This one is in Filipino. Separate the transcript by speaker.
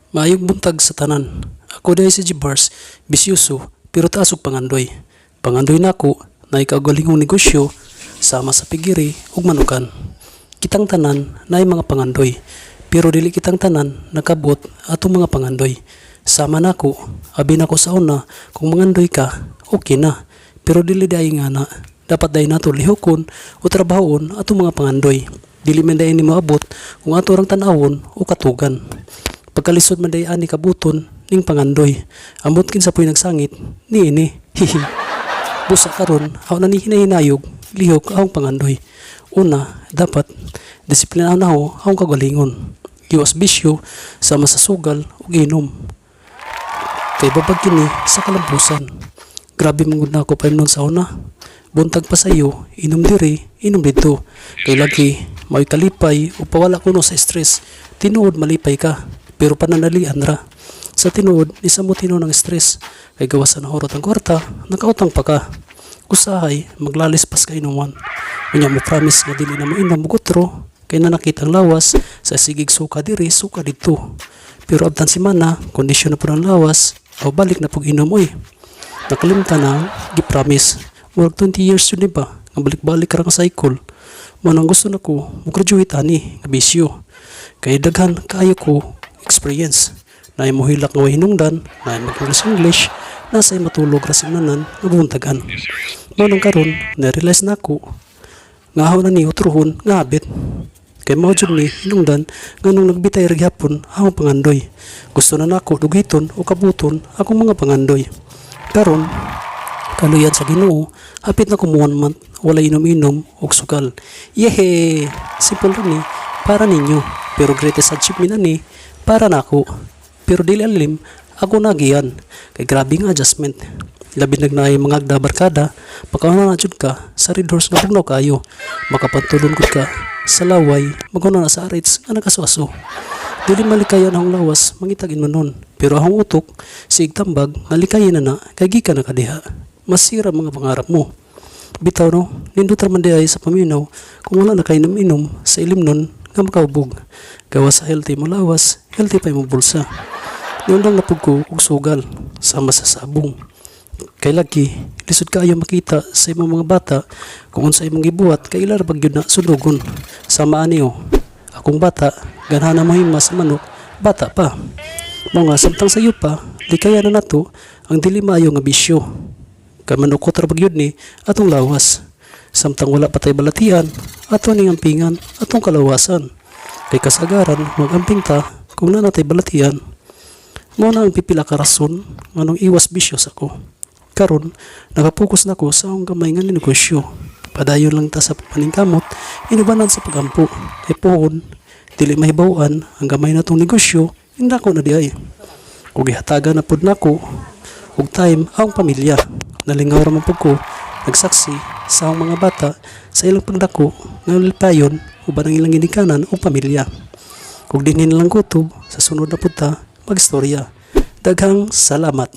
Speaker 1: Maayong buntag sa tanan. Ako dahil si Jibars, bisyoso, pero taas og pangandoy. Pangandoy nako na ikaugalingong negosyo sama sa pigiri ug manukan. Kitang tanan na mga pangandoy, pero dili kitang tanan nakabot atong mga pangandoy. Sama nako, abi nako sa una, kung mangandoy ka, okay na. Pero dili dahi nga na, dapat dahi nato lihokon o trabahon atong mga pangandoy. Dili man dahi ni maabot kung ato rang tanawon o katugan. Pagkalisod man day ani kabuton ning pangandoy. Amot kin sa puy nagsangit ni ini. Hihi. Busa karon aw na ni hinahinayog lihok ang pangandoy. Una, dapat disiplinahan ako ang kagalingon. Iwas bisyo sama sa sugal ug inom. Kay babag kini sa kalampusan. Grabe mong na ako paimnon sa una. Buntag pa sa iyo, inom diri, inom dito. Kay lagi may kalipay o pawala kuno sa stress. Tinuod malipay ka. Pero pananalian ra. Sa tinuod, isa mo tinuod ng stress. Kay gawasan na horot ang kwarta, nakautang pa ka. Usahay, maglalis pas ka inuman. Kanya mo promise nga dili na mo inom bugotro. Kay na nakita ang lawas, sa sigig suka diri, suka dito. Pero abtan si mana, kondisyon na po ng lawas, o balik na pag inom oy. Nakalimtan na, gi-promise. Murag 20 years yun diba? Nga balik-balik ka nga cycle. Manang gusto na ko, mag-graduate ani, nga bisyo. Kay daghan, kaayo ko, experience na ay mohilak nga hinungdan na ay mag-English na sa matulog rasinanan na buntagan. Manang karon na-realize na ako nga haw na ni utruhon nga habit kay mao jud ni hinungdan nga nung nagbitay ra gyapon ang pangandoy. Gusto na nako dugiton o kabuton akong mga pangandoy. Karon kaluyan sa Ginoo hapit na ko 1 month wala inom-inom og sugal. Yehe, simple rin para ninyo pero greatest achievement ani para nako. Pero dili alim ako nagiyan kay grabe nga adjustment. Labi nagnaay mga agda barkada, makauna na jud ka sa red horse nga bugnaw kayo. Makapantulon gud ka sa laway, maguna na sa arits nga nakasuaso. Dili malikayan ang lawas, mangitag inmanon. Pero ahong utok, siig tambag, malikayan na kay gikan na kadiha. Masira mga pangarap mo. Bitaw no, nindot ra man diay sa paminaw kung wala na kay inom sa ilim nun nga makaubog. Gawas sa healthy mo lawas, healthy pa mo bulsa. Noon lang napug ko og sugal sama sa sabong. Kay lagi, lisod kaayo makita sa imong mga bata kung unsa imong gibuhat kay ilar pag yun na sunugon. Sama ani akong bata, ganhana mo hima sa manok, bata pa. Mga samtang sa iyo pa, di kaya na nato ang dili maayo nga bisyo. Kay manukot ra pag yun ni atong lawas. Samtang wala patay balatian, ato ning ampingan atong kalawasan. Kay kasagaran, mag-amping ta kung nanatay balatian. Mao na ang pipila ka rason nganong iwas bisyos ako. Karon, nakapokus na ko sa akong gamay nga negosyo. Padayon lang ta sa paningkamot, inubanan sa pagampo. Kay pohon, dili mahibawan ang gamay natong negosyo, hindi ko na diay. Kung ihatagan na pod nako, og time ang pamilya. Nalingaw ra man pud ko, nagsaksi sa akong mga bata sa ilang pagdako nga lipayon uban ang ilang ginikanan o pamilya. Kung din nilang kutob, sa sunod na punta, mag-istorya. Daghang salamat.